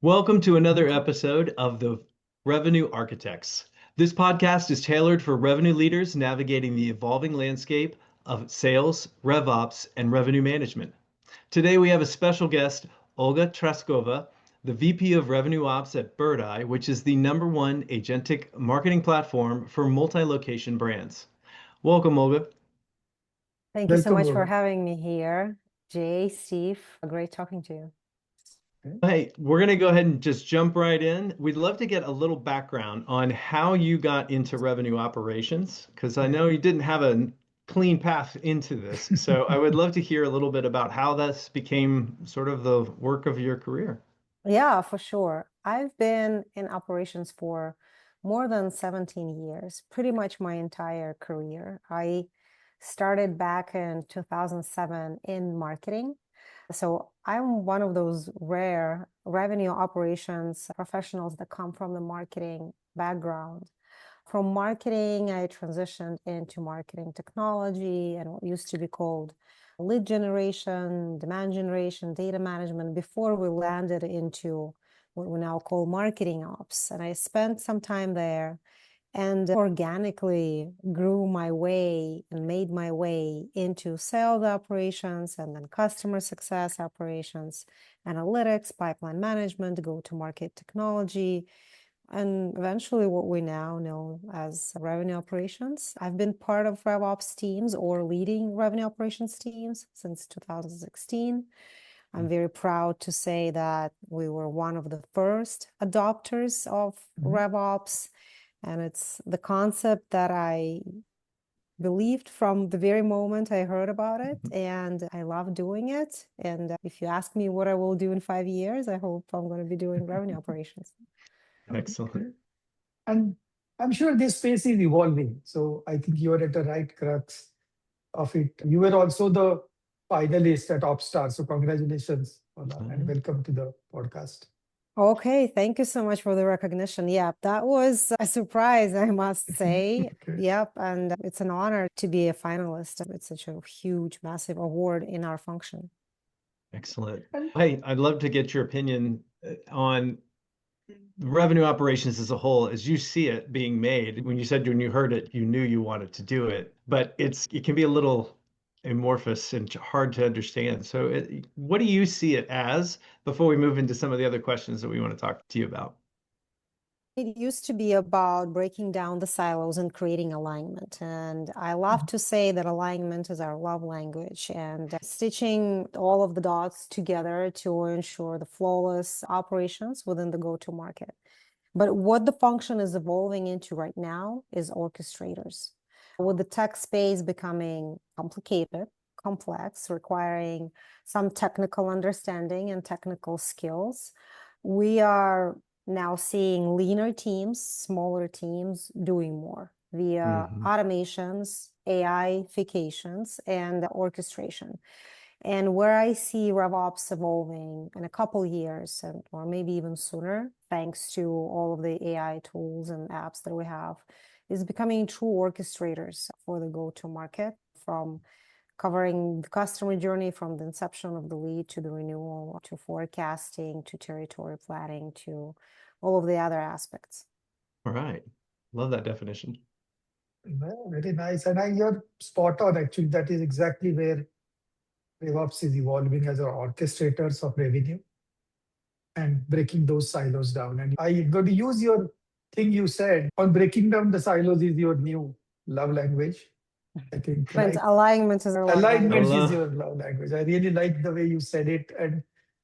Welcome to another episode of the Revenue Architects. This podcast is tailored for revenue leaders navigating the evolving landscape of sales, RevOps, and revenue management. Today we have a special guest, Olga Traskova, the VP of Revenue Ops at Birdeye, which is the #1 agentic marketing platform for multi-location brands. Welcome, Olga. Thank you so Welcome, much for Olga. having me here. Jay, Steve, great talking to you. Hey, we're going to go ahead and just jump right in. We'd love to get a little background on how you got into revenue operations, because I know you didn't have a clean path into this. So I would love to hear a little bit about how this became sort of the work of your career. Yeah, for sure. I've been in operations for more than 17 years, pretty much my entire career. I started back in 2007 in marketing. So I'm one of those rare revenue operations professionals that come from the marketing background. From marketing, I transitioned into marketing technology and what used to be called lead generation, demand generation, data management before we landed into what we now call marketing ops. And I spent some time there and organically grew my way and made my way into sales operations and then customer success operations, analytics, pipeline management, go-to-market technology, and eventually what we now know as revenue operations. I've been part of RevOps teams or leading revenue operations teams since 2016. I'm very proud to say that we were one of the first adopters of RevOps, and it's the concept that I believed from the very moment I heard about it, and I love doing it. And if you ask me what I will do in 5 years, I hope I'm going to be doing revenue operations. Excellent. And I'm sure this space is evolving. So I think you're at the right crux of it. You were also the finalist at OpsStars. So congratulations, Ola, and welcome to the podcast. Okay, thank you so much for the recognition. Yeah, that was a surprise, I must say. Okay. Yep, and it's an honor to be a finalist. It's such a huge, massive award in our function. Excellent. Hey, I'd love to get your opinion on revenue operations as a whole, as you see it being made. When you heard it, you knew you wanted to do it, but it can be a little amorphous and hard to understand. So what do you see it as before we move into some of the other questions that we want to talk to you about? It used to be about breaking down the silos and creating alignment. And I love to say that alignment is our love language and stitching all of the dots together to ensure the flawless operations within the go-to-market. But what the function is evolving into right now is orchestrators. With the tech space becoming complicated, complex, requiring some technical understanding and technical skills, we are now seeing leaner teams, smaller teams doing more via automations, AI-fications, and orchestration. And where I see RevOps evolving in a couple years, or maybe even sooner, thanks to all of the AI tools and apps that we have, is becoming true orchestrators for the go-to-market, from covering the customer journey from the inception of the lead to the renewal, to forecasting, to territory planning, to all of the other aspects. All right. Love that definition. Well, very nice. And you're spot on, actually. That is exactly where RevOps is evolving as our orchestrators of revenue and breaking those silos down. And I'm going to use your thing you said on breaking down the silos is your new love language. I think But alignment is alignment is your love language. I really like the way you said it. And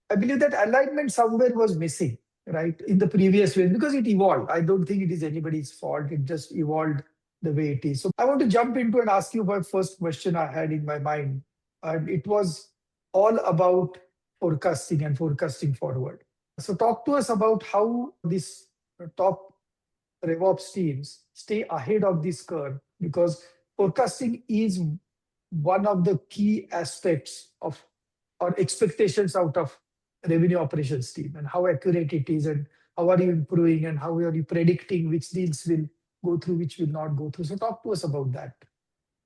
I believe that alignment somewhere was missing, right, in the previous way, because it evolved. I don't think it is anybody's fault. It just evolved the way it is. So I want to jump into and ask you my first question I had in my mind. And it was all about forecasting and forecasting forward. So talk to us about how these top RevOps teams stay ahead of this curve, because forecasting is one of the key aspects of our expectations out of revenue operations team, and how accurate it is, and how are you improving, and how are you predicting which deals will go through, which will not go through. So talk to us about that.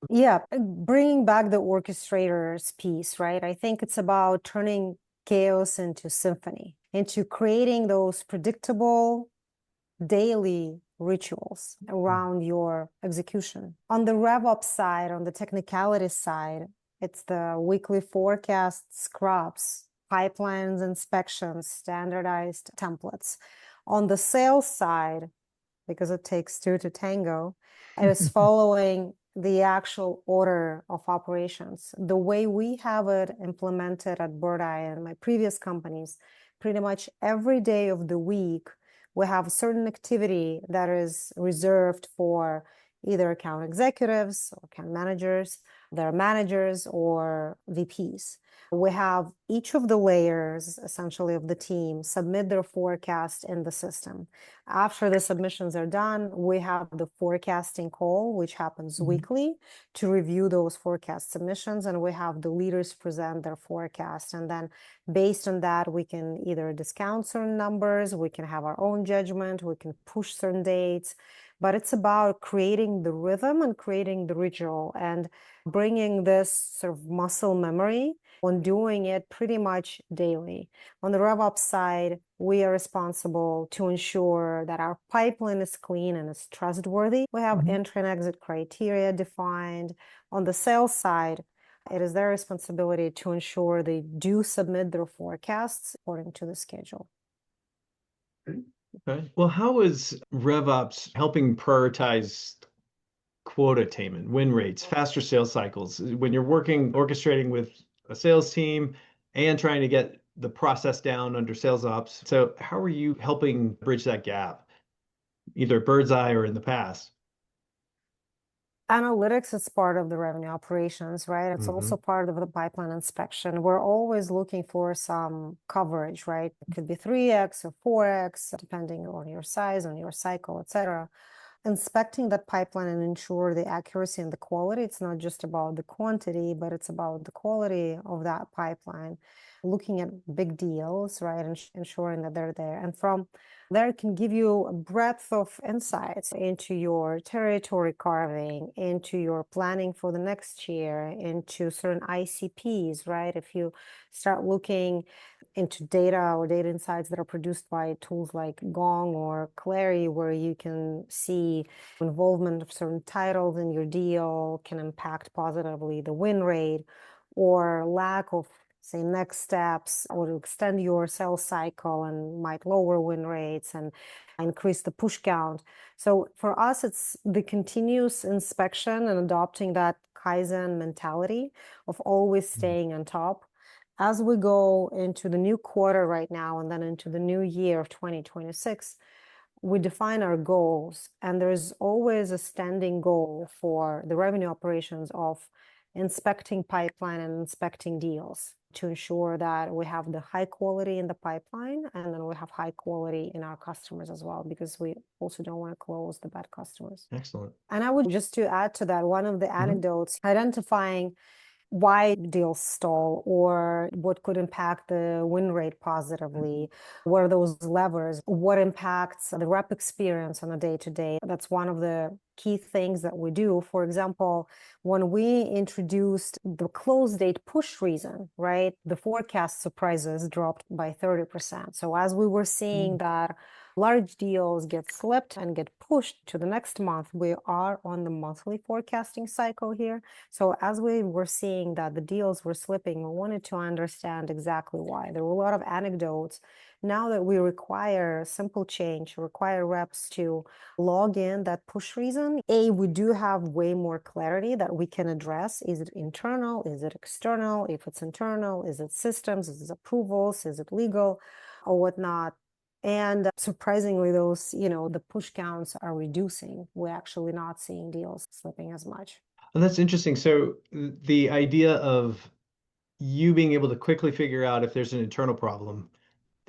Yeah, bringing back the orchestrators piece, right? I think it's about turning chaos into symphony. into creating those predictable daily rituals around your execution. On the RevOps side, on the technicality side, it's the weekly forecast scrubs, pipelines, inspections, standardized templates. On the sales side, because it takes two to tango, it is following the actual order of operations. The way we have it implemented at Birdeye and my previous companies, pretty much every day of the week, we have a certain activity that is reserved for either account executives or account managers, their managers, or VPs. We have each of the layers, essentially, of the team submit their forecast in the system. After the submissions are done, we have the forecasting call, which happens weekly, to review those forecast submissions, and we have the leaders present their forecast. And then based on that, we can either discount certain numbers, we can have our own judgment, we can push certain dates, but it's about creating the rhythm and creating the ritual and bringing this sort of muscle memory on doing it pretty much daily. On the RevOps side, we are responsible to ensure that our pipeline is clean and is trustworthy. We have entry and exit criteria defined. On the sales side, it is their responsibility to ensure they do submit their forecasts according to the schedule. Okay. Well, how is RevOps helping prioritize quota attainment, win rates, faster sales cycles when you're orchestrating with a sales team and trying to get the process down under SalesOps? So how are you helping bridge that gap, either at Birdseye or in the past? Analytics is part of the revenue operations, right? It's also part of the pipeline inspection. We're always looking for some coverage, right? It could be 3x or 4x, depending on your size, on your cycle, etc. Inspecting that pipeline and ensure the accuracy and the quality. It's not just about the quantity, but it's about the quality of that pipeline. Looking at big deals, right, and ensuring that they're there. And from there, it can give you a breadth of insights into your territory carving, into your planning for the next year, into certain ICPs, right? If you start looking into data or data insights that are produced by tools like Gong or Clary, where you can see involvement of certain titles in your deal can impact positively the win rate, or lack of, say, next steps, or to extend your sales cycle and might lower win rates and increase the push count. So for us, it's the continuous inspection and adopting that Kaizen mentality of always staying on top. As we go into the new quarter right now and then into the new year of 2026, we define our goals, and there's always a standing goal for the revenue operations of inspecting pipeline and inspecting deals to ensure that we have the high quality in the pipeline, and then we have high quality in our customers as well, because we also don't want to close the bad customers. Excellent. And I would just to add to that, one of the anecdotes, identifying why deals stall or what could impact the win rate positively. What are those levers? What impacts the rep experience on a day-to-day? That's one of the key things that we do. For example, when we introduced the close date push reason, right? The forecast surprises dropped by 30%. So as we were seeing that large deals get slipped and get pushed to the next month, we are on the monthly forecasting cycle here. So as we were seeing that the deals were slipping, we wanted to understand exactly why. There were a lot of anecdotes. Now that we require simple change, require reps to log in that push reason, we do have way more clarity that we can address. Is it internal? Is it external? If it's internal, is it systems? Is it approvals? Is it legal or whatnot? And surprisingly, those, the push counts are reducing. We're actually not seeing deals slipping as much. Well, that's interesting. So the idea of you being able to quickly figure out if there's an internal problem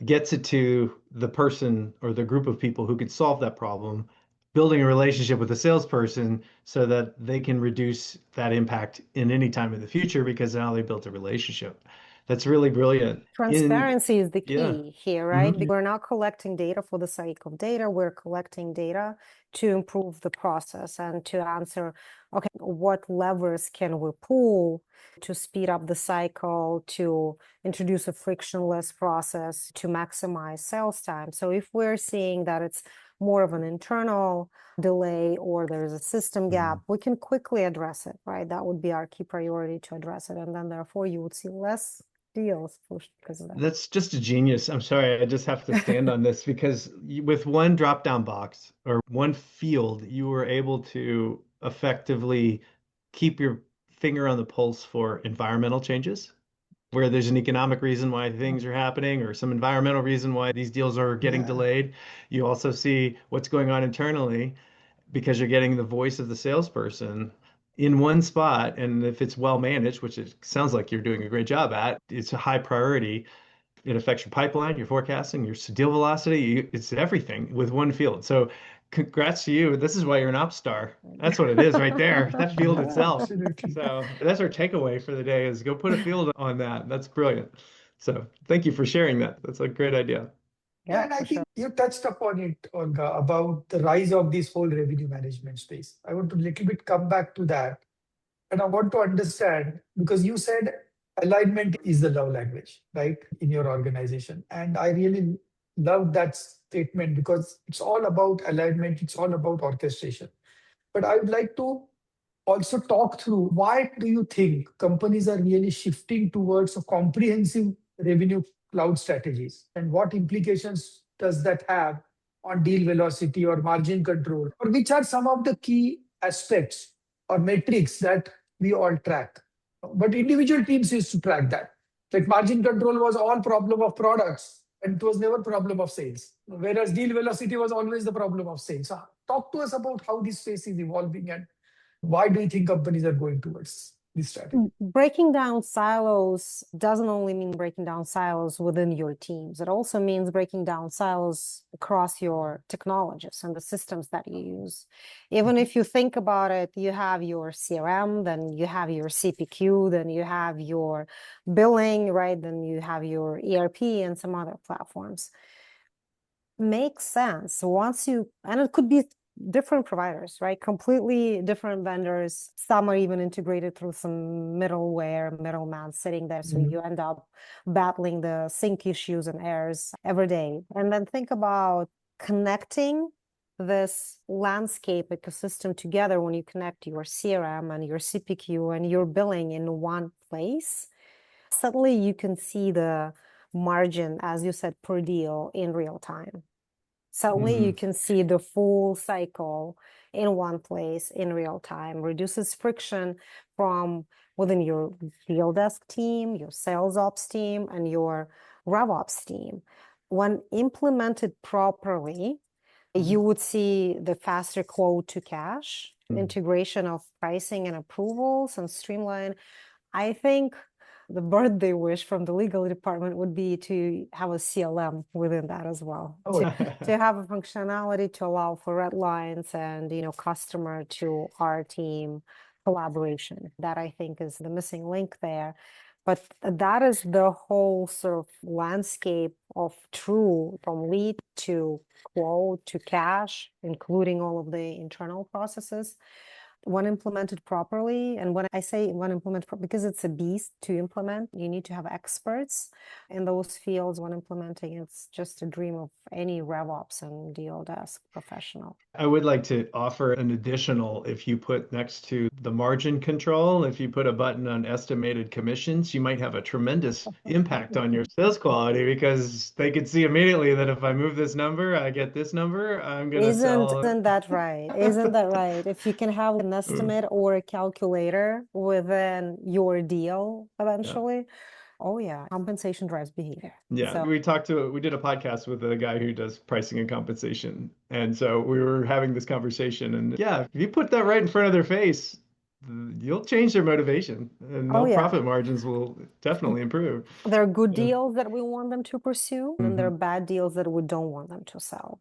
gets it to the person or the group of people who could solve that problem building a relationship with a salesperson so that they can reduce that impact in any time in the future because now they built a relationship. That's really brilliant. Transparency is the Yeah. key here, right? We're not collecting data for the sake of data. We're collecting data to improve the process and to answer, okay, what levers can we pull to speed up the cycle, to introduce a frictionless process, to maximize sales time. So if we're seeing that it's more of an internal delay or there's a system gap, we can quickly address it, right? That would be our key priority, to address it. And then therefore you would see less deals pushed because of that. That's just a genius. I'm sorry, I just have to stand on this because with one drop-down box or one field, you were able to effectively keep your finger on the pulse for environmental changes, where there's an economic reason why things are happening or some environmental reason why these deals are getting delayed. You also see what's going on internally because you're getting the voice of the salesperson in one spot. And if it's well managed, which it sounds like you're doing a great job at, it's a high priority. It affects your pipeline, your forecasting, your deal velocity. It's everything with one field. So congrats to you. This is why you're an OpsStar. That's what it is right there. That field itself. Absolutely. So that's our takeaway for the day is go put a field on that. That's brilliant. So thank you for sharing that. That's a great idea. Yeah, and I think you touched upon it, Olga, about the rise of this whole revenue management space. I want to little bit come back to that. And I want to understand, because you said alignment is the love language, right, in your organization. And I really love that statement because it's all about alignment, it's all about orchestration. But I would like to also talk through why do you think companies are really shifting towards a comprehensive revenue cloud strategies, and what implications does that have on deal velocity or margin control, or which are some of the key aspects or metrics that we all track, but individual teams used to track that. Like margin control was all problem of products and it was never problem of sales, whereas deal velocity was always the problem of sales. So talk to us about how this space is evolving and why do you think companies are going towards this strategy? Breaking down silos doesn't only mean breaking down silos within your teams. It also means breaking down silos across your technologies and the systems that you use. Even if you think about it, you have your CRM, then you have your CPQ, then you have your billing, right? Then you have your ERP and some other platforms. Makes sense. And it could be different providers, right? Completely different vendors. Some are even integrated through some middleman sitting there. So you end up battling the sync issues and errors every day. And then think about connecting this landscape ecosystem together when you connect your CRM and your CPQ and your billing in one place. Suddenly you can see the margin, as you said, per deal in real time. Suddenly you can see the full cycle in one place in real time, reduces friction from within your deal desk team, your SalesOps team, and your RevOps team. When implemented properly, you would see the faster quote to cash, integration of pricing and approvals, and streamline. I think the birthday wish from the legal department would be to have a CLM within that as well. To have a functionality to allow for red lines and, customer to our team collaboration. That I think is the missing link there. But that is the whole sort of landscape of true from lead to quote to cash, including all of the internal processes. When implemented properly, and when I say when implemented, because it's a beast to implement, you need to have experts in those fields. When implementing, it's just a dream of any RevOps and deal desk professional. I would like to offer an additional, if you put next to the margin control, if you put a button on estimated commissions, you might have a tremendous impact on your sales quality because they could see immediately that if I move this number, I get this number, I'm going to sell. Isn't that right? Isn't that right? If you can have an estimate or a calculator within your deal eventually. Oh yeah, compensation drives behavior. Yeah, So we did a podcast with a guy who does pricing and compensation. And so we were having this conversation and yeah, if you put that right in front of their face, you'll change their motivation and profit margins will definitely improve. there are good deals that we want them to pursue and there are bad deals that we don't want them to sell.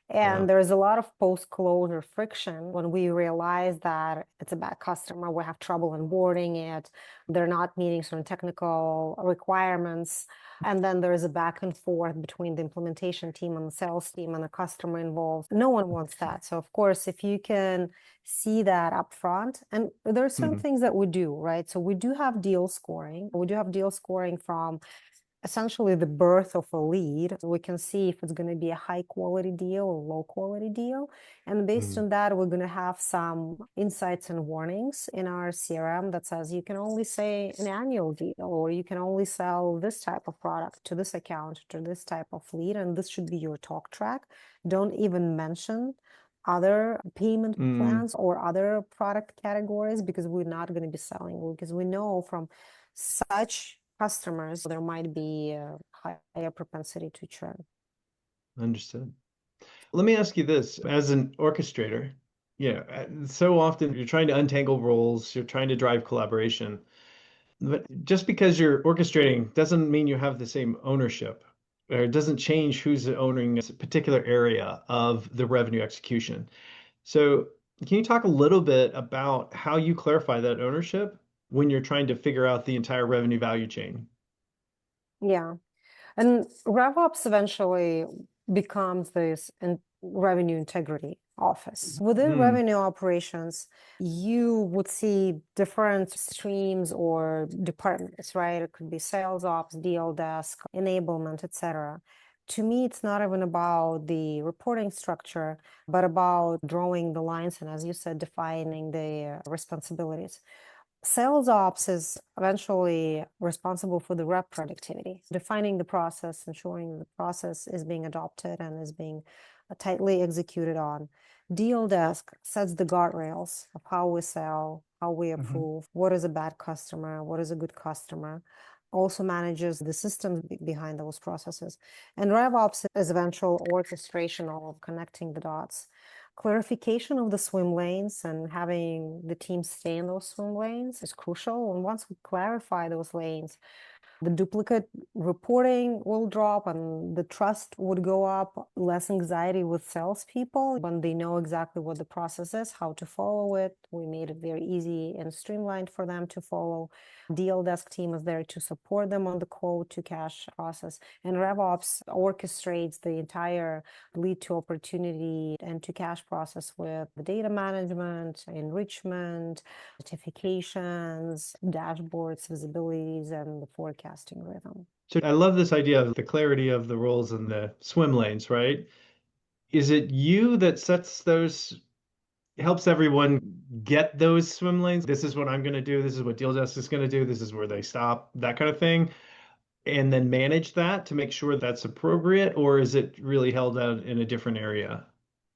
And there's a lot of post-closure friction when we realize that it's a bad customer, we have trouble onboarding it, they're not meeting certain technical requirements. And then there's a back and forth between the implementation team and the sales team and the customer involved. No one wants that. So of course, if you can see that upfront, and there are certain things that we do, right? So we do have deal scoring. We do have deal scoring from essentially the birth of a lead. We can see if it's going to be a high quality deal or low quality deal. And based on that, we're going to have some insights and warnings in our CRM that says you can only say an annual deal, or you can only sell this type of product to this account, to this type of lead. And this should be your talk track. Don't even mention other payment plans or other product categories, because we're not going to be selling, because we know from such customers there might be a higher propensity to churn. Understood. Let me ask you this, as an orchestrator, so often you're trying to untangle roles, you're trying to drive collaboration, but just because you're orchestrating doesn't mean you have the same ownership, or it doesn't change who's owning a particular area of the revenue execution. So can you talk a little bit about how you clarify that ownership when you're trying to figure out the entire revenue value chain? Yeah. And RevOps eventually becomes this revenue integrity office. Within revenue operations, you would see different streams or departments, right? It could be SalesOps, deal desk, enablement, etc. To me, it's not even about the reporting structure, but about drawing the lines and, as you said, defining the responsibilities. SalesOps is eventually responsible for the rep productivity, defining the process, ensuring the process is being adopted and is being tightly executed on. Deal desk sets the guardrails of how we sell, how we approve, what is a bad customer, what is a good customer, also manages the systems behind those processes. And RevOps is eventual orchestration of connecting the dots. Clarification of the swim lanes and having the team stay in those swim lanes is crucial. And once we clarify those lanes, the duplicate reporting will drop and the trust would go up, less anxiety with salespeople when they know exactly what the process is, how to follow it. We made it very easy and streamlined for them to follow. Deal desk team is there to support them on the quote to cash process. And RevOps orchestrates the entire lead to opportunity and to cash process with the data management, enrichment, notifications, dashboards, visibilities, and the forecasting rhythm. So I love this idea of the clarity of the roles and the swim lanes, right? Is it you that sets those, helps everyone get those swim lanes? This is what I'm going to do. This is what Deal Desk is going to do. This is where they stop, that kind of thing. And then manage that to make sure that's appropriate, or is it really held out in a different area?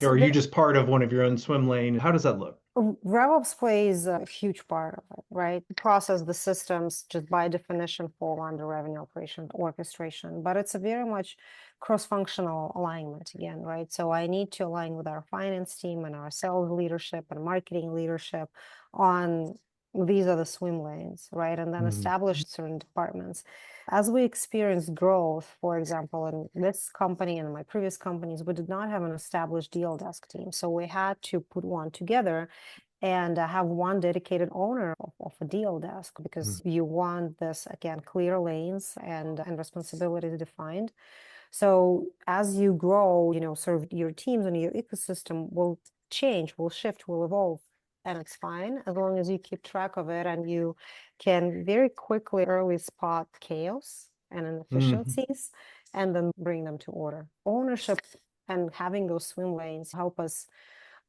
Or are you just part of one of your own swim lane? How does that look? RevOps plays a huge part of it, right? The process, the systems, just by definition, fall under revenue operations orchestration, but it's a very much cross-functional alignment again, right? So I need to align with our finance team and our sales leadership and marketing leadership on these are the swim lanes, right? And then establish certain departments. As we experience growth, for example, in this company and in my previous companies, we did not have an established deal desk team. So we had to put one together and have one dedicated owner of a deal desk, because you want this, again, clear lanes and responsibilities defined. So as you grow, sort of your teams and your ecosystem will change, will shift, will evolve. And it's fine as long as you keep track of it and you can very quickly early spot chaos and inefficiencies and then bring them to order. Ownership and having those swim lanes help us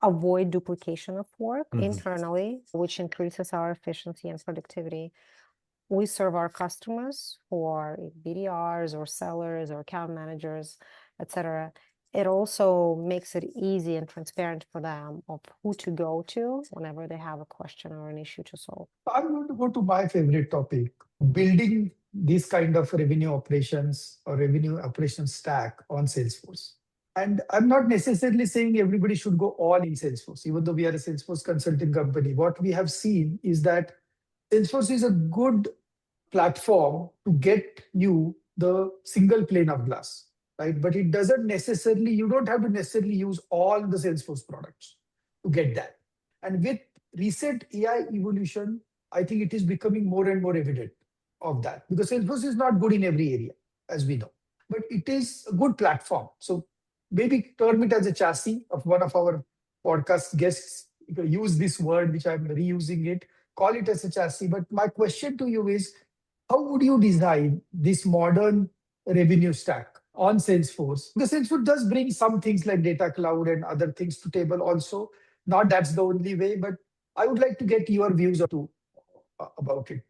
avoid duplication of work internally, which increases our efficiency and productivity. We serve our customers who are BDRs or sellers or account managers, etc. It also makes it easy and transparent for them of who to go to whenever they have a question or an issue to solve. I'm going to go to my favorite topic, building this kind of revenue operations or revenue operations stack on Salesforce. And I'm not necessarily saying everybody should go all in Salesforce, even though we are a Salesforce consulting company. What we have seen is that Salesforce is a good platform to get you the single pane of glass. right? But it doesn't necessarily, you don't have to necessarily use all the Salesforce products to get that. And with recent AI evolution, I think it is becoming more and more evident of that, because Salesforce is not good in every area, as we know, but it is a good platform. So maybe term it as a chassis. Of one of our podcast guests use this word, which I'm reusing it, call it as a chassis. But my question to you is, how would you design this modern revenue stack on Salesforce? Because Salesforce does bring some things like data cloud and other things to table also. Not that's the only way, but I would like to get your views about it.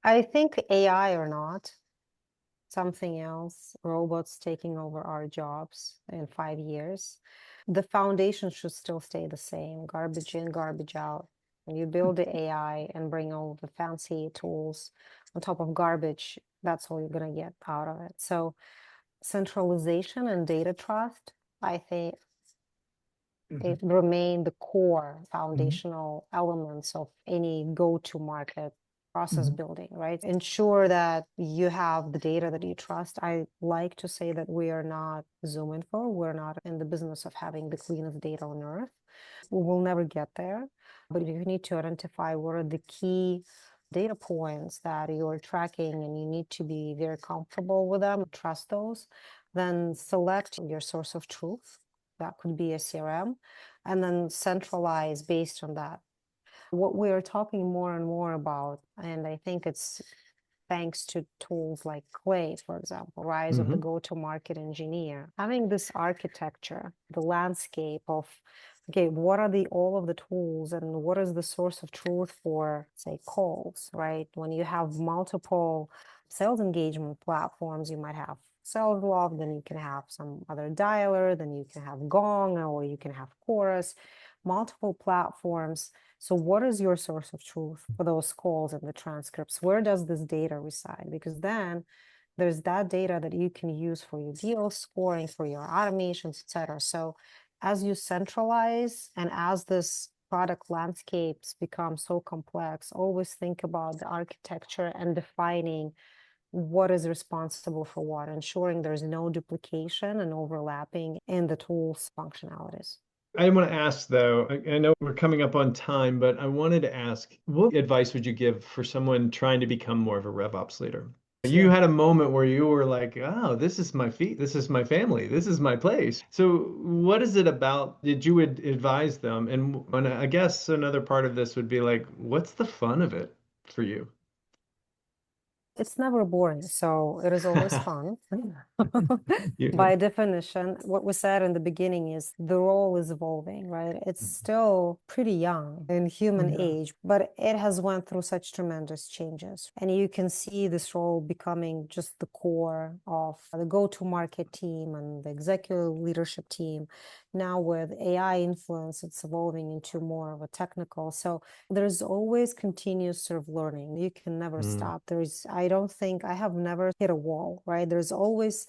I think AI or not, something else, robots taking over our jobs in 5 years, the foundation should still stay the same, garbage in, garbage out. When you build the AI and bring all the fancy tools on top of garbage, that's all you're going to get out of it. So centralization and data trust, I think it remain the core foundational elements of any go-to-market process building, right? Ensure that you have the data that you trust. I like to say that we are not ZoomInfo. We're not in the business of having the cleanest data on earth. We will never get there, but you need to identify what are the key data points that you're tracking, and you need to be very comfortable with them, trust those. Then select your source of truth. That could be a CRM, and then centralize based on that. What we're talking more and more about, and I think it's thanks to tools like Clay, for example, rise of the go-to-market engineer, having this architecture, the landscape of, okay, what are all of the tools and what is the source of truth for, say, calls, right? When you have multiple sales engagement platforms, you might have SalesOps, then you can have some other dialer, then you can have Gong, or you can have Chorus, multiple platforms. So what is your source of truth for those calls and the transcripts? Where does this data reside? Because then there's that data that you can use for your deal scoring, for your automations, et cetera. So as you centralize and as this product landscapes become so complex, always think about the architecture and defining what is responsible for what, ensuring there's no duplication and overlapping in the tools functionalities. I want to ask though, I know we're coming up on time, but I wanted to ask, what advice would you give for someone trying to become more of a RevOps leader? You had a moment where you were like, oh, this is my feet, this is my family, this is my place. So what is it about, did you advise them? And I guess another part of this would be like, what's the fun of it for you? It's never boring, so it is always fun. By definition, what we said in the beginning is the role is evolving, right? It's still pretty young in human age, but it has went through such tremendous changes. And you can see this role becoming just the core of the go-to-market team and the executive leadership team. Now with AI influence, it's evolving into more of a technical. So there's always continuous sort of learning. You can never stop. I have never hit a wall, right? There's always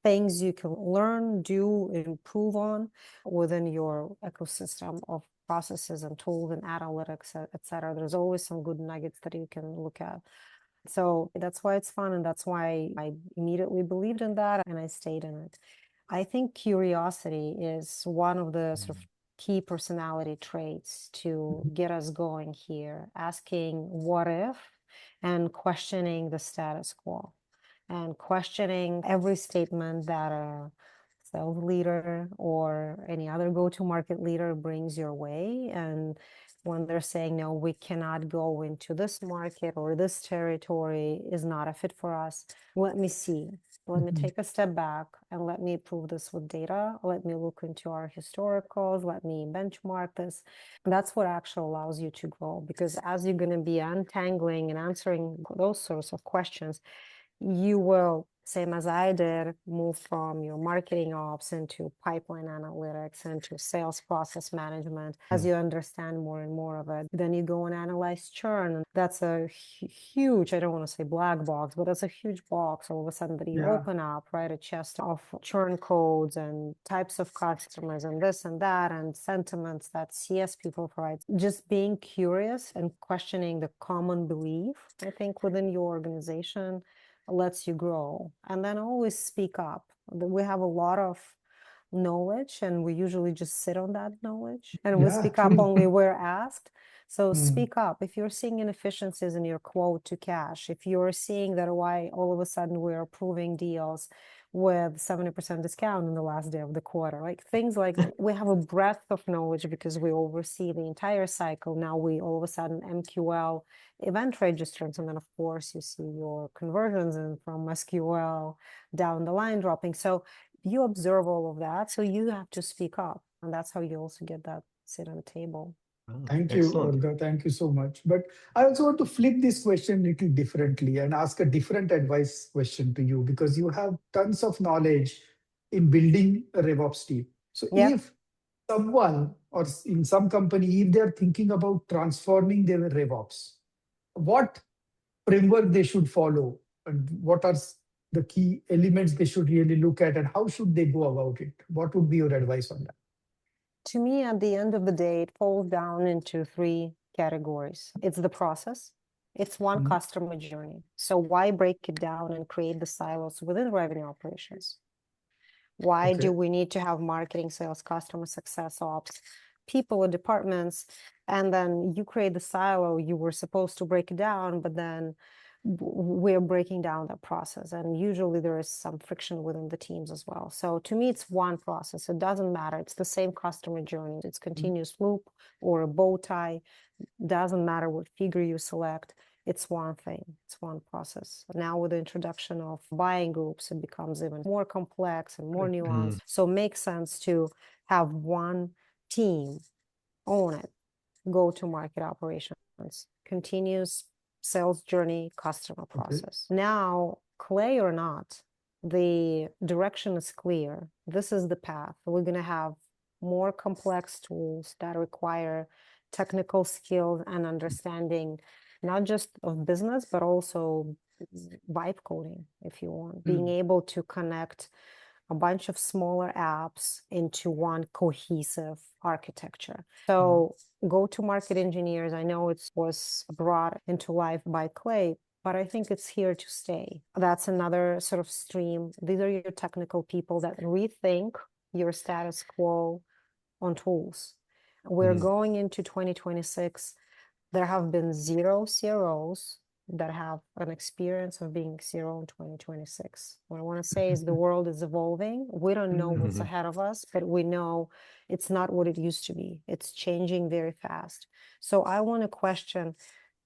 things you can learn, do, improve on within your ecosystem of processes and tools and analytics, et cetera. There's always some good nuggets that you can look at. So that's why it's fun, and that's why I immediately believed in that and I stayed in it. I think curiosity is one of the sort of key personality traits to get us going here, asking what if and questioning the status quo and questioning every statement that a sales leader or any other go-to-market leader brings your way. And when they're saying, no, we cannot go into this market or this territory is not a fit for us, let me see. Let me take a step back and let me prove this with data. Let me look into our historicals. Let me benchmark this. That's what actually allows you to grow, because as you're going to be untangling and answering those sorts of questions, you will, same as I did, move from your marketing ops into pipeline analytics, into sales process management. As you understand more and more of it, then you go and analyze churn. And that's a huge, I don't want to say black box, but that's a huge box all of a sudden that you open up, right? A chest of churn codes and types of customers and this and that and sentiments that CS people provide. Just being curious and questioning the common belief, I think, within your organization lets you grow. And then always speak up. We have a lot of knowledge and we usually just sit on that knowledge and we Yeah, speak up true. only where asked. So Mm, speak up. If you're seeing inefficiencies in your quote to cash, if you're seeing that why all of a sudden we're approving deals with 70% discount in the last day of the quarter, like things like we have a breadth of knowledge because we oversee the entire cycle. Now we all of a sudden MQL event registrants, and then of course you see your conversions and from SQL down the line dropping. So you observe all of that, so you have to speak up, and that's how you also get that seat on the table. Oh, Thank you, excellent. Olga. Thank you so much. But I also want to flip this question a little differently and ask a different advice question to you because you have tons of knowledge in building a RevOps team. So Yeah. if someone or in some company, if they're thinking about transforming their RevOps, what framework they should follow and what are the key elements they should really look at and how should they go about it? What would be your advice on that? To me, at the end of the day, it falls down into three categories. It's the process. It's one Mhm. customer journey. So why break it down and create the silos within revenue operations? Why do Okay. we need to have marketing, sales, customer success, ops, people or departments? And then you create the silo, you were supposed to break it down, but then we're breaking down that process. And usually there is some friction within the teams as well. So to me, it's one process. It doesn't matter. It's the same customer journey. It's continuous loop or a bow tie. Doesn't matter what figure you select. It's one thing, it's one process. Now with the introduction of buying groups, it becomes even more complex and more nuanced. So it makes sense to have one team own it, go to market operations, continuous sales journey, customer Okay. process. Now, clay or not, the direction is clear. This is the path. We're going to have more complex tools that require technical skills and understanding, not just of business, but also vibe coding, if you want, being able to connect a bunch of smaller apps into one cohesive architecture. So go-to-market engineers, I know it was brought into life by Clay, but I think it's here to stay. That's another sort of stream. These are your technical people that rethink your status quo on tools. We're going into 2026. There have been 0 CROs that have an experience of being CRO in 2026. What I want to say is the world is evolving. We don't know what's ahead of us, but we know it's not what it used to be. It's changing very fast. So I want to question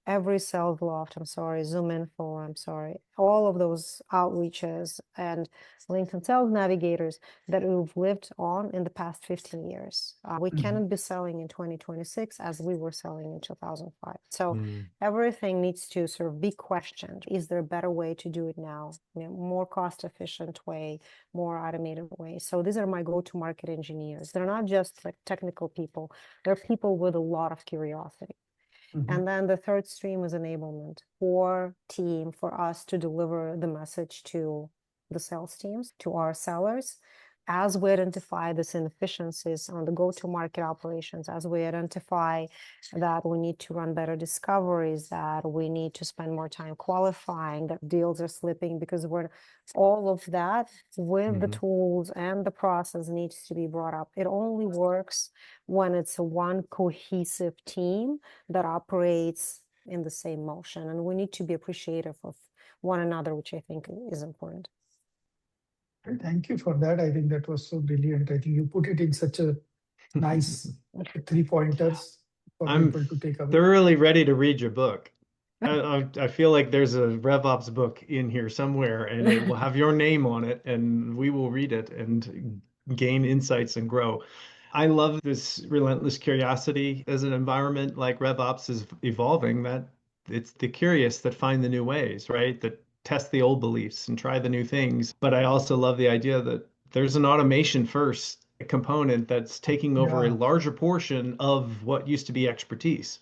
every sales loft, I'm sorry, Zoom Info, I'm sorry, all of those outreaches and LinkedIn sales navigators that we've lived on in the past 15 years. We cannot be selling in 2026 as we were selling in 2005. So everything needs to sort of be questioned. Is there a better way to do it now? More cost efficient way, more automated way. So these are my go-to-market engineers. They're not just like technical people. They're people with a lot of curiosity. And then the third stream is enablement for team, for us to deliver the message to the sales teams, to our sellers, as we identify these inefficiencies on the go-to-market operations, as we identify that we need to run better discoveries, that we need to spend more time qualifying, that deals are slipping because we're all of that with the tools and the process needs to be brought up. It only works when it's a one cohesive team that operates in the same motion, and we need to be appreciative of one another, which I think is important. Thank you for that. I think that was so brilliant. I think you put it in such a nice 3 pointers for I'm people to take away. thoroughly ready to read your book. I feel like there's a RevOps book in here somewhere, and it will have your name on it, and we will read it and gain insights and grow. I love this relentless curiosity as an environment like RevOps is evolving, that it's the curious that find the new ways, right? That test the old beliefs and try the new things. But I also love the idea that there's an automation first component that's taking over a Yeah. larger portion of what used to be expertise.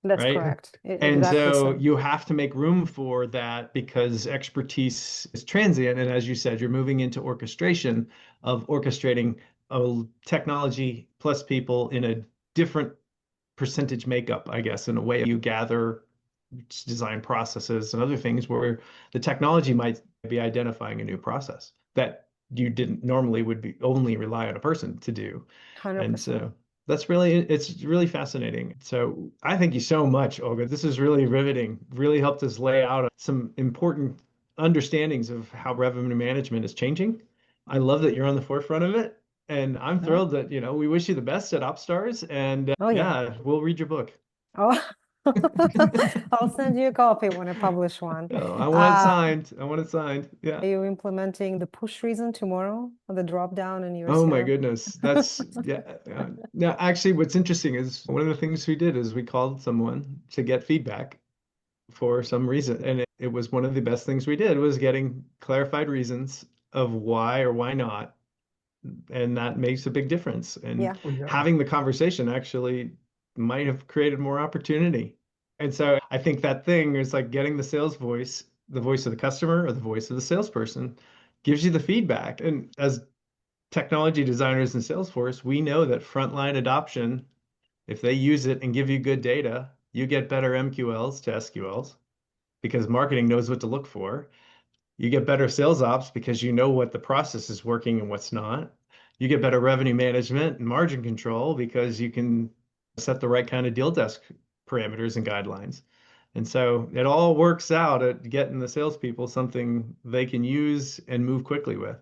That's Right. correct. And Exactly so so. you have to make room for that because expertise is transient. And as you said, you're moving into orchestration of orchestrating a technology plus people in a different percentage makeup, I guess, in a way you gather design processes and other things where the technology might be identifying a new process that you didn't normally would be only rely on a person to do. And 100%. so that's really, it's really fascinating. So I thank you so much, Olga. This is really riveting, really helped us lay out some important understandings of how revenue management is changing. I love that you're on the forefront of it. And I'm thrilled that, we wish you the best at OpsStars. And Oh, yeah. yeah, we'll read your book. Oh, I'll send you a copy when I publish one. Oh, I want it signed. I want it signed. Yeah. Are you implementing the push reason tomorrow, or the drop down in your Oh my CRM? goodness. That's yeah. Now, actually, what's interesting is one of the things we did is we called someone to get feedback for some reason. And it was one of the best things we did was getting clarified reasons of why or why not. And that makes a big difference. And Yeah. Oh, yeah. having the conversation actually might have created more opportunity. And so I think that thing is like getting the sales voice, the voice of the customer or the voice of the salesperson gives you the feedback. And as technology designers in Salesforce, we know that frontline adoption, if they use it and give you good data, you get better MQLs to SQLs because marketing knows what to look for. You get better sales ops because you know what the process is working and what's not. You get better revenue management and margin control because you can set the right kind of deal desk parameters and guidelines. And so it all works out at getting the salespeople something they can use and move quickly with.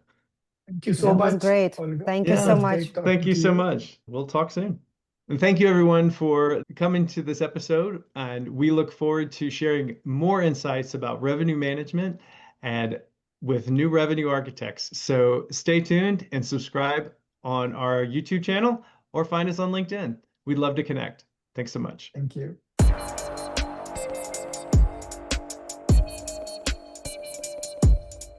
Thank you so That was much, great. Olga. Thank It you Yeah. so was much. great Thank talking you to so you. much. We'll talk soon. And thank you everyone for coming to this episode. And we look forward to sharing more insights about revenue management and with new revenue architects. So stay tuned and subscribe on our YouTube channel or find us on LinkedIn. We'd love to connect. Thanks so much. Thank you.